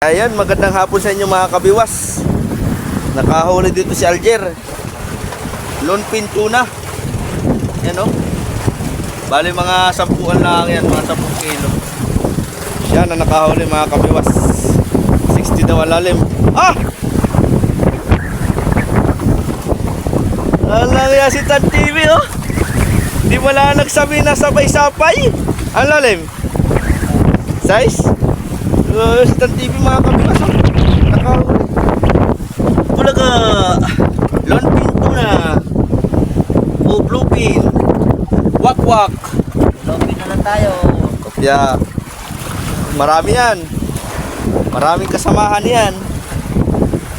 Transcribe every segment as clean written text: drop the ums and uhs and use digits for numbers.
Ayan, magandang hapon sa inyo mga kabiwas. Nakahuli dito si Alger. Lonpin tuna. Yan o. Bali mga 10 lang yan, mga 10 kilo. Siya na nakahuli mga kabiwas. 60 daw ang lalim. Ah! Alang yan si Tan TV oh. Di mo lang nagsabi na sabay-sabay. Ang lalim. Size? Si Tan TV mga kabiwas oh. Nakahuli. Talaga lonpin tuna. O bluefin. Wakwak. Lobby na lang tayo. Kaya marami yan. Maraming kasamahan yan.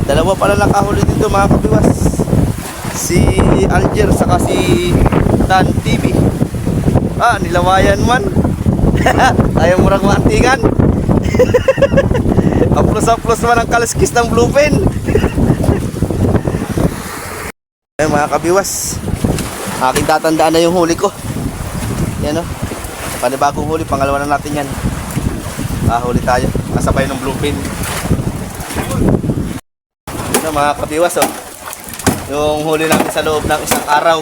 Dalawa pala nakahuli dito mga kabiwas. Si Alger saka si Tan TV. Ah, nilawayan man. Ayaw murang maantingan. Aplos-aplos man ang kaliskis ng bluefin. Ayun mga kabiwas, aking tatandaan na yung huli ko. Yan o, panibagong huli, pangalawa na natin yan. Huli tayo, kasabay ng bluefin. Yan mga kabiwas o, yung huli natin sa loob ng isang araw.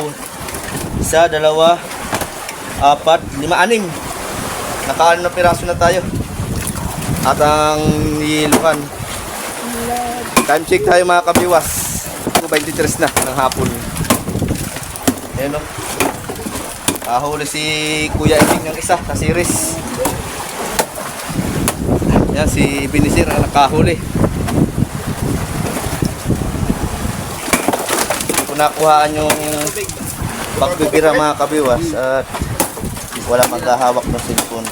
1, 2, 4, 5, 6 naka-6 na piraso na tayo. At ang nilukan, time check tayo mga kabiwas, 23 na ng hapon. Ayan o, huli si Kuya Eming ng isa sa series. Yan si Binisir ang nakahuli. Hindi ko nakuhaan yung pagbibira mga kabiwas at wala maghahawak ng cellphone.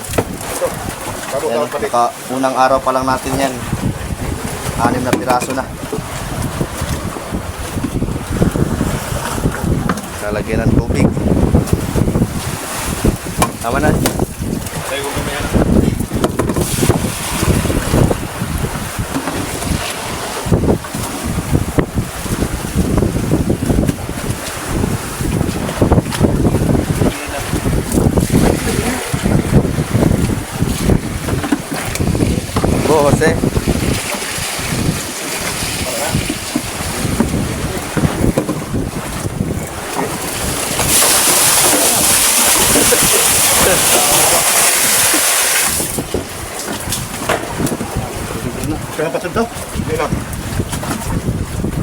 Yan, unang araw pa lang natin yan. 6 na piraso na. Lalagyan ng tubig. Tama na. Go, Jose. Kaya patid daw? Hindi lang.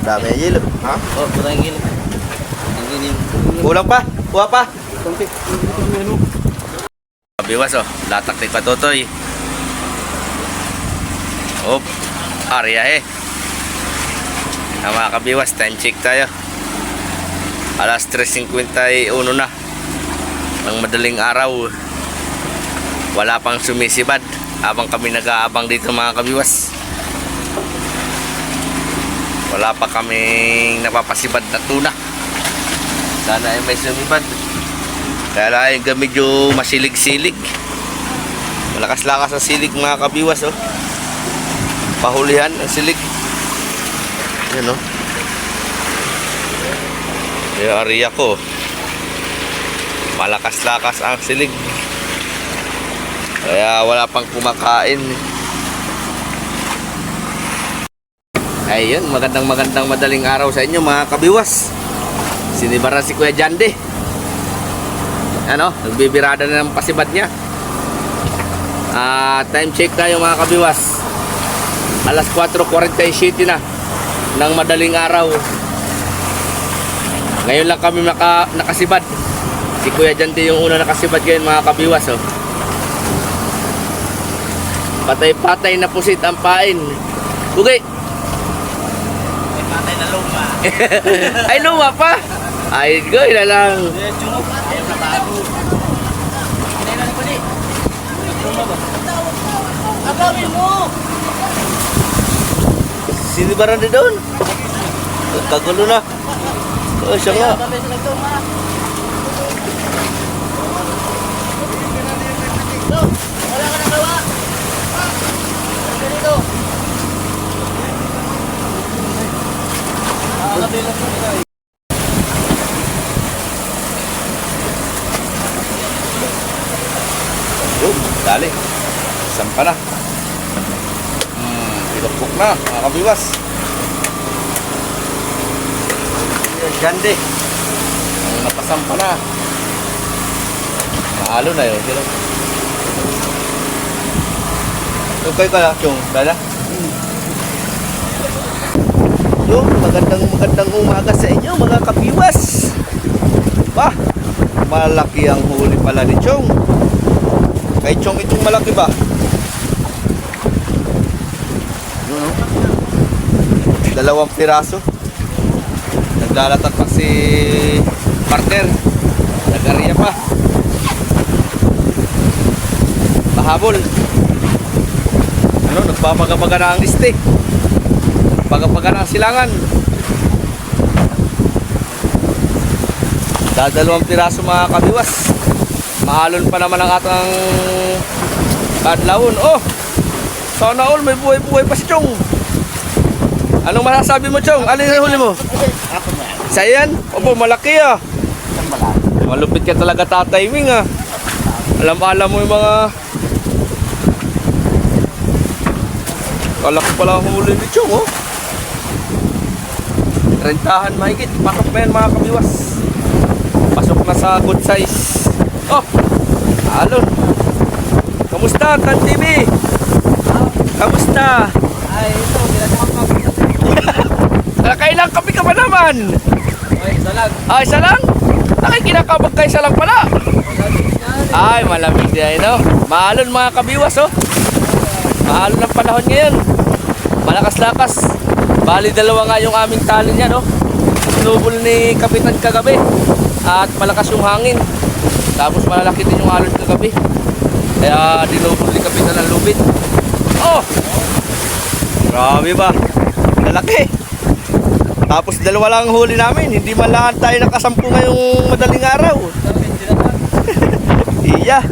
Dami yung yelo. Ha? Oh, kurang gilid. Ang gilid. Kulang pa? Kuha pa? Konti. Menu. Kabiwas oh, latak ni Patotoy. Op, area mga kabiwas, time check tayo. Alas 3:51 na ng madaling araw. Wala pang sumisibad habang kami nag-aabang dito mga kabiwas. Wala pa kaming napapasibad na tuna. Sana ay may sumibad. Kaya lang yung medyo masilig-silig. Malakas-lakas ang silig mga kabiwas oh. Pahulihan ang silig. Yan o. Yung area ko, malakas-lakas ang silig. Kaya wala pang kumakain. Ayun, magandang madaling araw sa inyo mga kabiwas. Sinibara si Kuya Jande. Ano, nagbibirada na ng pasibad niya. Time check tayo mga kabiwas. Alas 4:47 na ng madaling araw. Ngayon lang kami nakasibad. Si Kuya Jante yung una nakasibad ngayon mga kabiwas oh. Patay-patay na pusit ang pain. Bugay. May patay na luma. Ay luma pa. Ay goy na lang. Ayaw na bago. Kailan ko ni? Luma ba? Agawin mo! Sinibaran din doon. Kagulo na. Oh, siya nga. Kami sa nagtuma. Wala ka nang gawa. Dito. Kabilang mo nila. Dali. Sampa na. Lupok na, mga kabiwas. Gandi. Ang napasampa na. Mahalo na yun. Okay ka lang, Chong. Dala? Yung magandang umaga sa inyo, mga kabiwas. Ba, malaki ang huli pala ni Chong. Kay Chong itong malaki ba? Yun, oh. 2 piraso. Naglalatak pa si partner. Nag-area pa. Pahabol. Ano, nagpapagapaga na ang liste. Nagpapagapaga na ang silangan. 2 piraso, mga kabiwas. Mahalon pa naman ang atang kadlawon. Oh! Sana all, may buhay-buhay pa si Chong. Anong masasabi mo, Chong? Alin ang huli mo? Ako na. Sa yan? Opo, malaki ah. Malupit ka talaga, Tatay Wing ah. Alam mo yung mga... Kalaki pala ang huli ni Chong, oh. 30 mahigit. Pasok na yan, mga kabiwas. Pasok na sa good size. Oh! Alon. Kamusta, Tan TV? Kamusta? Ay, ito. Ginagawa ko. Kailang kape ka ba naman? Okay, isa lang. Ah, isa lang? Kinakabag ka isa lang pala. Ay, malamig din, no? Mahalon, mga kabiwas, oh. Mahalon ang panahon ngayon. Malakas-lakas. Bali, 2 nga yung aming tali niya, no? Sinubol ni Kapitan kagabi. At malakas yung hangin. Tapos malalaki din yung alon kagabi. Kaya dinubol ni Kapitan ng lubid. Oh! Grabe ba? Lalaki. Tapos 2 lang ang huli namin. Hindi man lang tayo nakasampu ngayong madaling araw. Iya.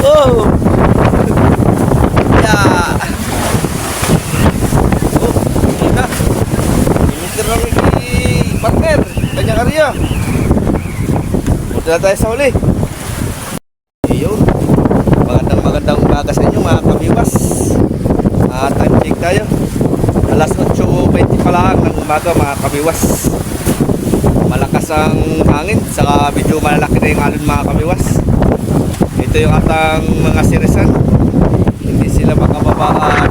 Oh. Yeah. Oh, ina. Imitir lang ni partner. Kanya karya. Punta na tayo sa huli. Iyon. Magandang umaga sa inyo, mga kabiwas. Time check tayo. Alas 8:20 pa lang ng umaga, mga kabiwas. Malakas ang hangin, saka medyo malalaki na yung alon, mga kabiwas. Ito yung atang mga sirisan. Hindi sila makababaan.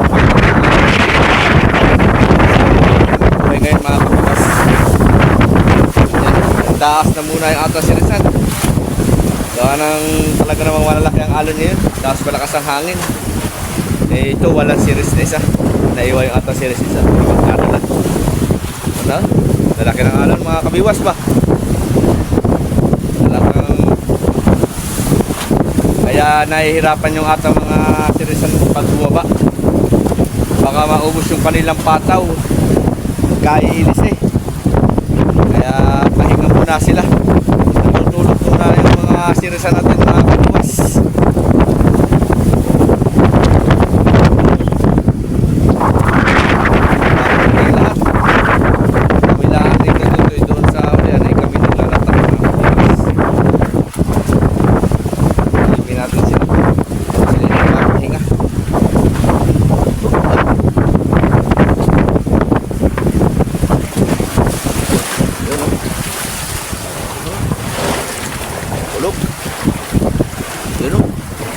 Okay ngayon, mga kabiwas. Yan, taas na muna yung atang sirisan. Gawa ng talaga namang malalaki ang alon ngayon. Tapos malakas ang hangin. Eh, ito walang series na isa. Naiwa yung atang series isa. Magkano lang. Ano? Lalaki ng alon, mga kabiwas ba? Talagang kaya nahihirapan yung atang mga sirisan pag bumaba. Baka maubos yung kanilang pataw. Kaiilis eh. Kaya pahinga muna sila. Natutulog muna yung mga sirisan natin, mga kabiwas.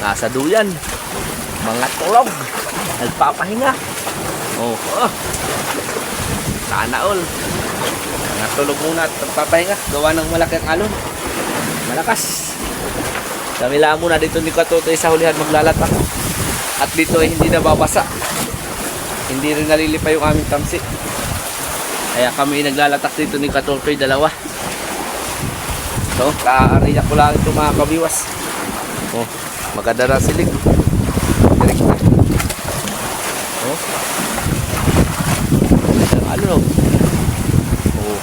Nasa duyan, mga tulog, nagpapahinga. Oh, sana all. Mga tulog muna at nagpapahinga. Gawa ng malaki ang alon. Malakas. Kami lang muna dito ni Katotoy sa hulihan maglalatak. At dito ay hindi nababasa. Hindi rin nalilipa yung aming tamsi. Kaya kami naglalatak dito ni Katotoy, 2. So, kaariya ko lang ito, mga kabiwas. Oh, maganda na silig. Direct na. Oh. Ano? Oh.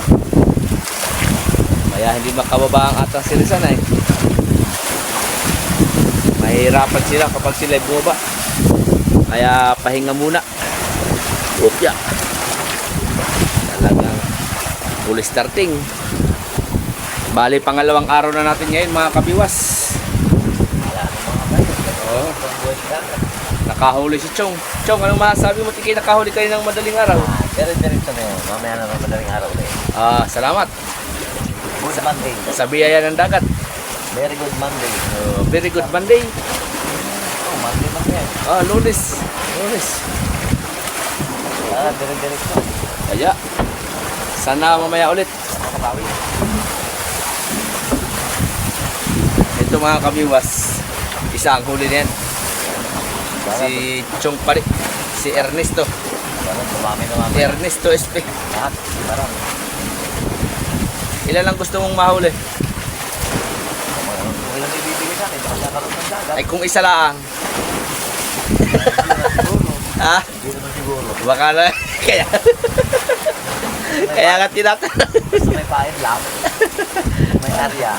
Kaya hindi makababa ang atang sirisan eh. Mahirapan sila kapag sila bumaba. Kaya pahinga muna. Opya. Talagang full starting. Bali, pangalawang araw na natin ngayon, mga kabiwas. Oh. Nakahuli si Chong. Chong, anong masasabi mo? Tikay nakahuli kayo ng madaling araw. Diretso na yun. Mamaya na madaling araw ulit. Salamat. Good Monday. Sa biyaya ng dagat. Very good Monday. Very good Monday. Oh, Monday na yan. Lunes. Lunes. Diretso. Kaya, sana mamaya ulit. Makabawi. Ito mga kabiwas, isa ang huli niyan. Si Chong Pari, si Ernesto. Parang dumami na mamaya. Ernesto SP. Lahat. Parang. Ilan lang gusto mong mahuli? Kung ilang ibibigay sa akin, baka nakaroon ng dagat. Ay kung isa lang. Ha? Hindi naman siguro. Baka na. Kaya. Kaya nga tinatanong. Gusto may pain lang. May area.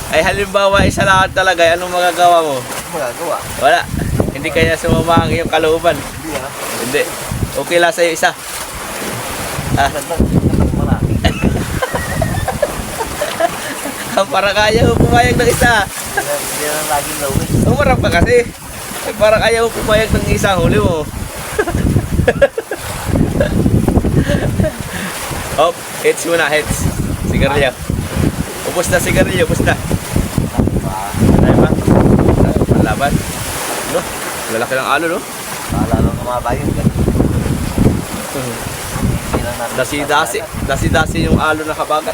Ay halimbawa isa lang talaga, anong magagawa mo? Ano magagawa? Wala. Hindi kaya sumama ang iyong kalooban. Hindi ah. Hindi. Okay lang sa'yo isa. Ganda mo na. Parang kaya mo pumayag ng isa. Hindi na laging lawin. Umarap ka kasi. Ay, parang ayaw mo pumayag ng isa, huli mo. Hop, hits muna, hits. Sigarilyo. Upos na sigarilyo, upos na. Ay ba? Panlaban. No? Lalaki ng alo, no? Lalo ng mga bayan. Hindi lang natin. Dasi-dasi. Dasi-dasi yung alo na kabagat.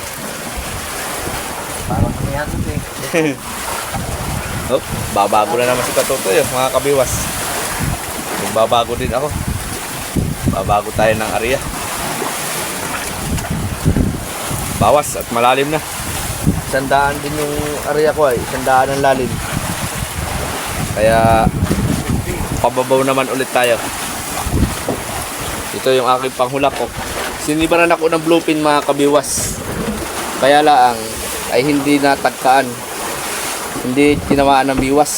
Parang kamihan ito eh. Hop, babago na naman si Katotoy, mga kabiwas. Babago din ako. Babago tayo ng area. Bawas at malalim na. Sandaan din yung area ko ay. Sandaan ang lalim. Kaya pababaw naman ulit tayo. Ito yung aking panghulak ko. Sinibaran ako ng bluefin mga kabiwas. Kaya lang ay hindi natagkaan. Hindi tinamaan ng biwas.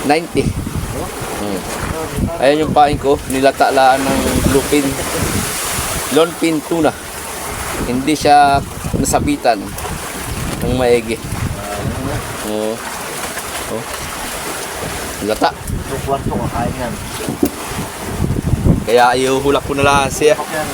90. Ayan yung pain ko. Nilatalaan ng bluefin. Longpin tuna. Hindi siya nasabitan ng maigi. Oo. Oh. Lata. Tukuan ko kakain yan. Kaya iuhulak ko na lang siya. Yan.